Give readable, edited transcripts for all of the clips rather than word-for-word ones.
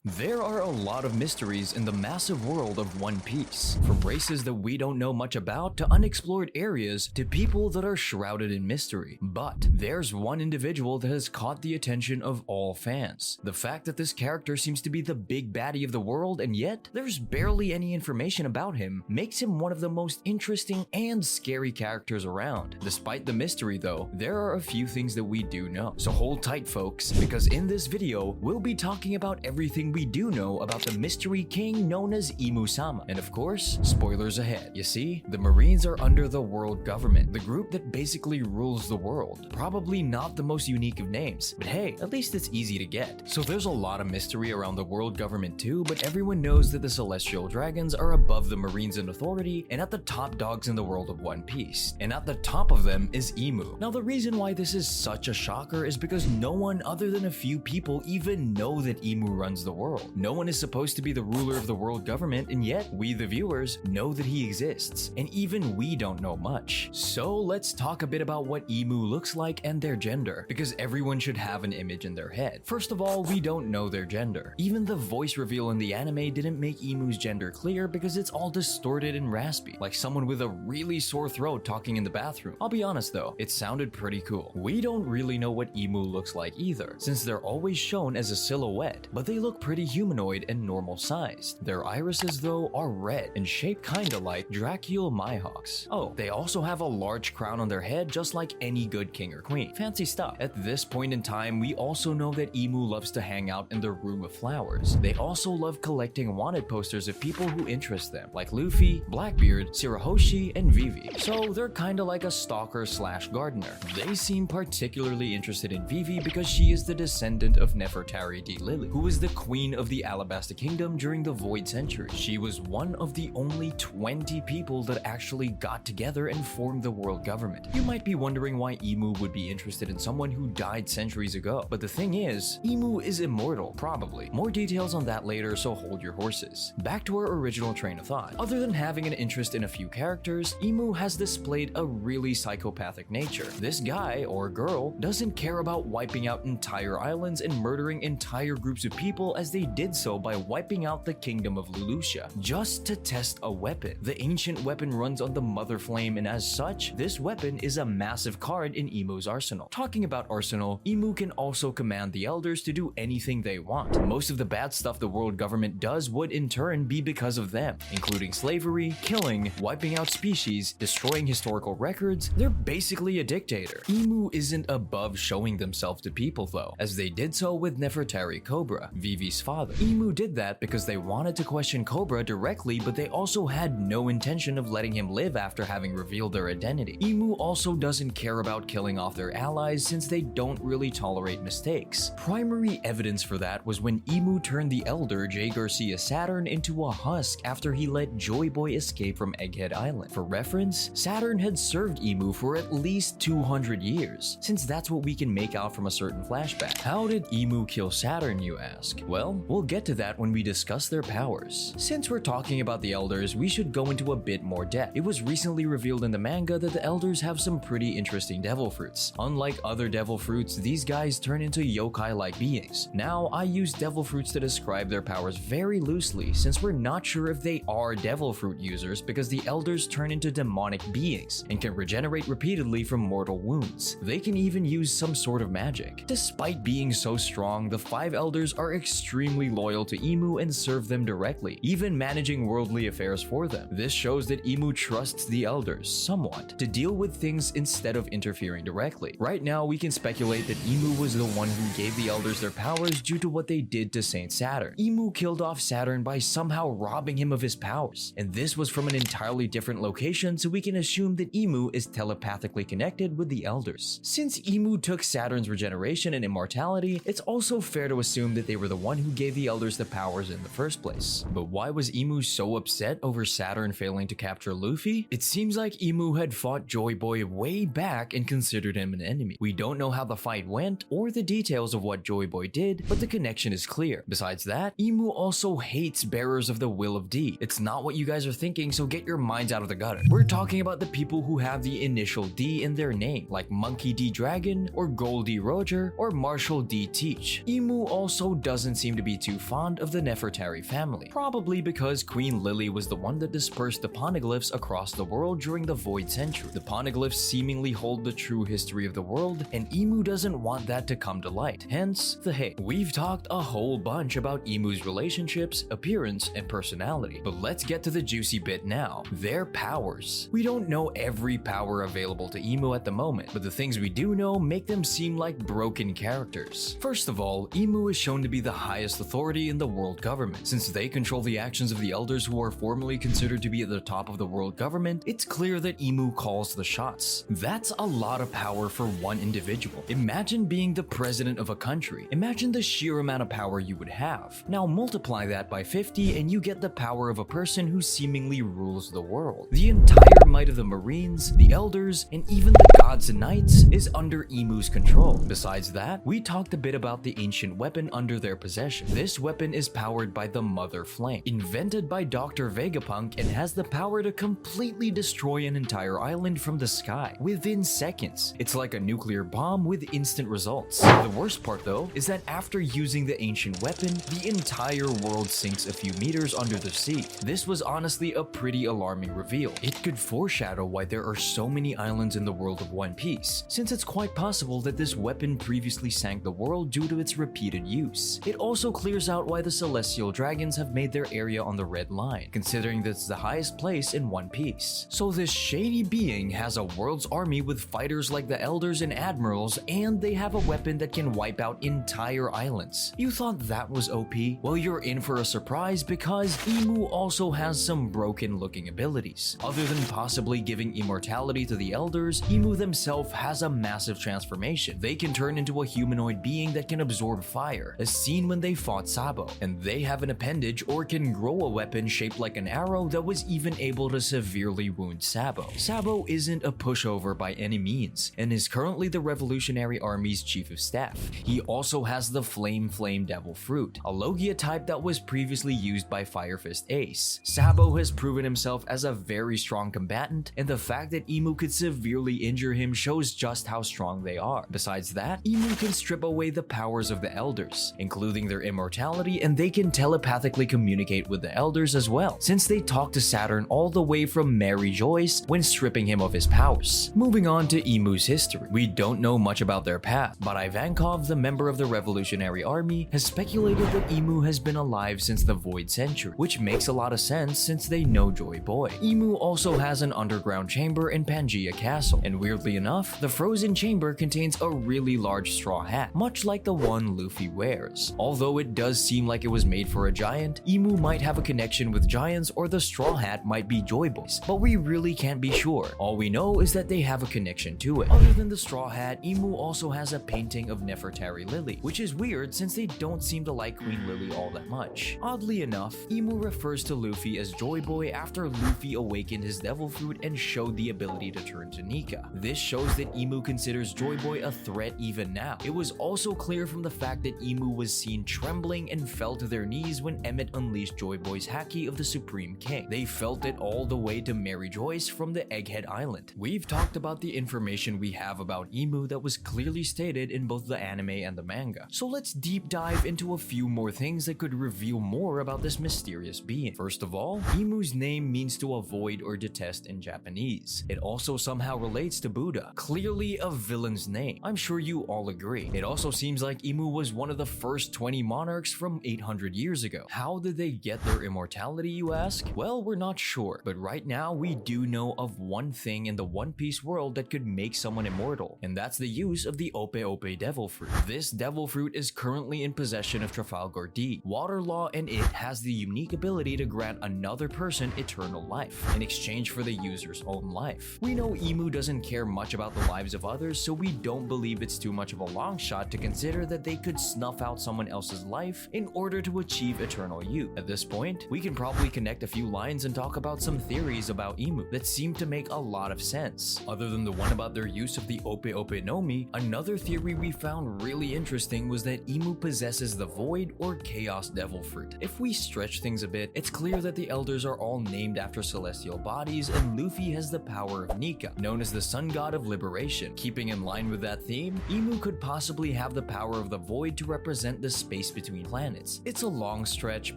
There are a lot of mysteries in the massive world of One Piece, from races that we don't know much about to unexplored areas to people that are shrouded in mystery. But there's one individual that has caught the attention of all fans. The fact that this character seems to be the big baddie of the world and yet there's barely any information about him makes him one of the most interesting and scary characters around. Despite the mystery though, there are a few things that we do know. So hold tight folks, because in this video, we'll be talking about everything we do know about the mystery king known as Imu-sama. And of course, spoilers ahead. You see, the Marines are under the world government, the group that basically rules the world. Probably not the most unique of names, but hey, at least it's easy to get. So there's a lot of mystery around the world government too, but everyone knows that the Celestial Dragons are above the Marines in authority and at the top dogs in the world of One Piece. And at the top of them is Imu. Now the reason why this is such a shocker is because no one other than a few people even know that Imu runs the world. No one is supposed to be the ruler of the world government, and yet we, the viewers, know that he exists, and even we don't know much. So let's talk a bit about what Imu looks like and their gender, because everyone should have an image in their head. First of all, we don't know their gender. Even the voice reveal in the anime didn't make Imu's gender clear because it's all distorted and raspy, like someone with a really sore throat talking in the bathroom. I'll be honest though, it sounded pretty cool. We don't really know what Imu looks like either, since they're always shown as a silhouette, but they look pretty humanoid and normal sized. Their irises though are red and shaped kinda like Dracule Mihawks. Oh, they also have a large crown on their head just like any good king or queen. Fancy stuff. At this point in time, we also know that Imu loves to hang out in the room of flowers. They also love collecting wanted posters of people who interest them, like Luffy, Blackbeard, Shirahoshi, and Vivi. So they're kinda like a stalker slash gardener. They seem particularly interested in Vivi because she is the descendant of Nefertari D. Lily, who was the queen of the Alabasta Kingdom during the Void Century. She was one of the only 20 people that actually got together and formed the world government. You might be wondering why Imu would be interested in someone who died centuries ago, but the thing is, Imu is immortal, probably. More details on that later, so hold your horses. Back to our original train of thought. Other than having an interest in a few characters, Imu has displayed a really psychopathic nature. This guy, or girl, doesn't care about wiping out entire islands and murdering entire groups of people as they did so by wiping out the kingdom of Leloucha, just to test a weapon. The ancient weapon runs on the Mother Flame, and as such, this weapon is a massive card in Imu's arsenal. Talking about arsenal, Imu can also command the elders to do anything they want. Most of the bad stuff the world government does would in turn be because of them, including slavery, killing, wiping out species, destroying historical records. They're basically a dictator. Imu isn't above showing themselves to people though, as they did so with Nefertari Cobra, Vivi's father. Imu did that because they wanted to question Cobra directly, but they also had no intention of letting him live after having revealed their identity. Imu also doesn't care about killing off their allies since they don't really tolerate mistakes. Primary evidence for that was when Imu turned the elder J. Garcia Saturn into a husk after he let Joy Boy escape from Egghead Island. For reference, Saturn had served Imu for at least 200 years, since that's what we can make out from a certain flashback. How did Imu kill Saturn, you ask? Well, we'll get to that when we discuss their powers. Since we're talking about the elders, we should go into a bit more depth. It was recently revealed in the manga that the elders have some pretty interesting devil fruits. Unlike other devil fruits, these guys turn into yokai-like beings. Now, I use devil fruits to describe their powers very loosely, since we're not sure if they are devil fruit users because the elders turn into demonic beings and can regenerate repeatedly from mortal wounds. They can even use some sort of magic. Despite being so strong, the 5 elders are extremely loyal to Imu and serve them directly, even managing worldly affairs for them. This shows that Imu trusts the elders somewhat to deal with things instead of interfering directly. Right now, we can speculate that Imu was the one who gave the elders their powers due to what they did to Saint Saturn. Imu killed off Saturn by somehow robbing him of his powers, and this was from an entirely different location, so we can assume that Imu is telepathically connected with the elders. Since Imu took Saturn's regeneration and immortality, it's also fair to assume that they were the one who gave the elders the powers in the first place. But why was Imu so upset over Saturn failing to capture Luffy? It seems like Imu had fought Joy Boy way back and considered him an enemy. We don't know how the fight went or the details of what Joy Boy did, but the connection is clear. Besides that, Imu also hates bearers of the will of D. It's not what you guys are thinking, so get your minds out of the gutter. We're talking about the people who have the initial D in their name, like Monkey D. Dragon, or Goldie Roger, or Marshall D. Teach. Imu also doesn't seem seem to be too fond of the Nefertari family, probably because Queen Lily was the one that dispersed the poneglyphs across the world during the Void Century. The poneglyphs seemingly hold the true history of the world, and Imu doesn't want that to come to light, hence the hate. We've talked a whole bunch about Imu's relationships, appearance, and personality, but let's get to the juicy bit now, their powers. We don't know every power available to Imu at the moment, but the things we do know make them seem like broken characters. First of all, Imu is shown to be the highest authority in the world government. Since they control the actions of the elders who are formerly considered to be at the top of the world government, it's clear that Imu calls the shots. That's a lot of power for one individual. Imagine being the president of a country. Imagine the sheer amount of power you would have. Now multiply that by 50 and you get the power of a person who seemingly rules the world. The entire might of the Marines, the elders, and even the gods and knights is under Imu's control. Besides that, we talked a bit about the ancient weapon under their possession. This weapon is powered by the Mother Flame, invented by Dr. Vegapunk, and has the power to completely destroy an entire island from the sky within seconds. It's like a nuclear bomb with instant results. The worst part though is that after using the ancient weapon, the entire world sinks a few meters under the sea. This was honestly a pretty alarming reveal. It could foreshadow why there are so many islands in the world of One Piece, since it's quite possible that this weapon previously sank the world due to its repeated use. It also clears out why the Celestial Dragons have made their area on the Red Line, considering that it's the highest place in One Piece. So this shady being has a world's army with fighters like the Elders and Admirals, and they have a weapon that can wipe out entire islands. You thought that was OP? Well, you're in for a surprise because Imu also has some broken looking abilities. Other than possibly giving immortality to the Elders, Imu themselves has a massive transformation. They can turn into a humanoid being that can absorb fire, as seen when they fought Sabo, and they have an appendage or can grow a weapon shaped like an arrow that was even able to severely wound Sabo. Sabo isn't a pushover by any means, and is currently the Revolutionary Army's chief of staff. He also has the Flame Devil Fruit, a Logia type that was previously used by Fire Fist Ace. Sabo has proven himself as a very strong combatant, and the fact that Imu could severely injure him shows just how strong they are. Besides that, Imu can strip away the powers of the Elders, including their immortality, and they can telepathically communicate with the Elders as well, since they talk to Saturn all the way from Mary Joyce when stripping him of his powers. Moving on to Imu's history, we don't know much about their past, but Ivankov, the member of the Revolutionary Army, has speculated that Imu has been alive since the Void Century, which makes a lot of sense since they know Joy Boy. Imu also has an underground chamber in Pangaea Castle, and weirdly enough, the frozen chamber contains a really large straw hat, much like the one Luffy wears. Although it does seem like it was made for a giant, Imu might have a connection with giants, or the straw hat might be Joy Boy's, but we really can't be sure. All we know is that they have a connection to it. Other than the straw hat, Imu also has a painting of Nefertari Lily, which is weird since they don't seem to like Queen Lily all that much. Oddly enough, Imu refers to Luffy as Joy Boy after Luffy awakened his devil fruit and showed the ability to turn to Nika. This shows that Imu considers Joy Boy a threat even now. It was also clear from the fact that Imu was seen trembling and fell to their knees when Emmet unleashed Joy Boy's Haki of the Supreme King. They felt it all the way to Mary Joyce from the Egghead Island. We've talked about the information we have about Imu that was clearly stated in both the anime and the manga. So let's deep dive into a few more things that could reveal more about this mysterious being. First of all, Imu's name means to avoid or detest in Japanese. It also somehow relates to Buddha. Clearly a villain's name. I'm sure you all agree. It also seems like Imu was one of the first 20 monarchs from 800 years ago. How did they get their immortality, you ask? Well, we're not sure, but right now we do know of one thing in the One Piece world that could make someone immortal, and that's the use of the Ope Ope Devil Fruit. This devil fruit is currently in possession of Trafalgar D. Water Law, and it has the unique ability to grant another person eternal life in exchange for the user's own life. We know Imu doesn't care much about the lives of others, so we don't believe it's too much of a long shot to consider that they could snuff out someone else's life in order to achieve eternal youth. At this point, we can probably connect a few lines and talk about some theories about Imu that seem to make a lot of sense. Other than the one about their use of the Ope Ope no Mi, another theory we found really interesting was that Imu possesses the Void or Chaos Devil Fruit. If we stretch things a bit, it's clear that the Elders are all named after celestial bodies, and Luffy has the power of Nika, known as the Sun God of Liberation. Keeping in line with that theme, Imu could possibly have the power of the Void to represent the space space between planets. It's a long stretch,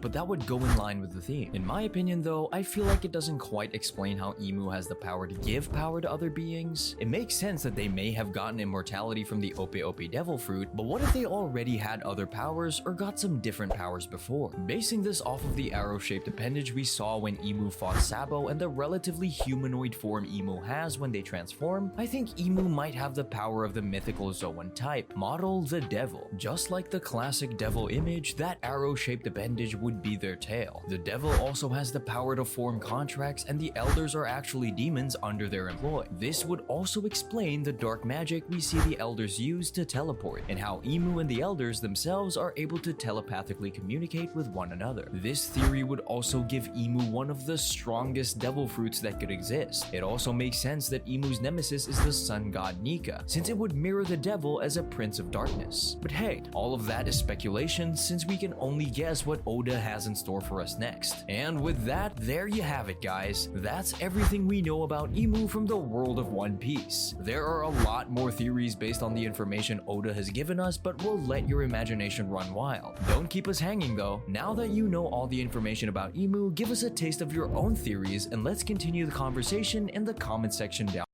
but that would go in line with the theme. In my opinion though, I feel like it doesn't quite explain how Emu has the power to give power to other beings. It makes sense that they may have gotten immortality from the Ope Ope Devil Fruit, but what if they already had other powers or got some different powers before? Basing this off of the arrow-shaped appendage we saw when Emu fought Sabo and the relatively humanoid form Emu has when they transform, I think Emu might have the power of the mythical Zoan type, model the devil. Just like the classic devil image, that arrow-shaped appendage would be their tail. The devil also has the power to form contracts, and the elders are actually demons under their employ. This would also explain the dark magic we see the elders use to teleport, and how Emu and the elders themselves are able to telepathically communicate with one another. This theory would also give Emu one of the strongest devil fruits that could exist. It also makes sense that Emu's nemesis is the sun god Nika, since it would mirror the devil as a prince of darkness. But hey, all of that is speculation, since we can only guess what Oda has in store for us next. And with that, there you have it guys. That's everything we know about Emu from the world of One Piece. There are a lot more theories based on the information Oda has given us, but we'll let your imagination run wild. Don't keep us hanging though. Now that you know all the information about Emu, give us a taste of your own theories and let's continue the conversation in the comment section down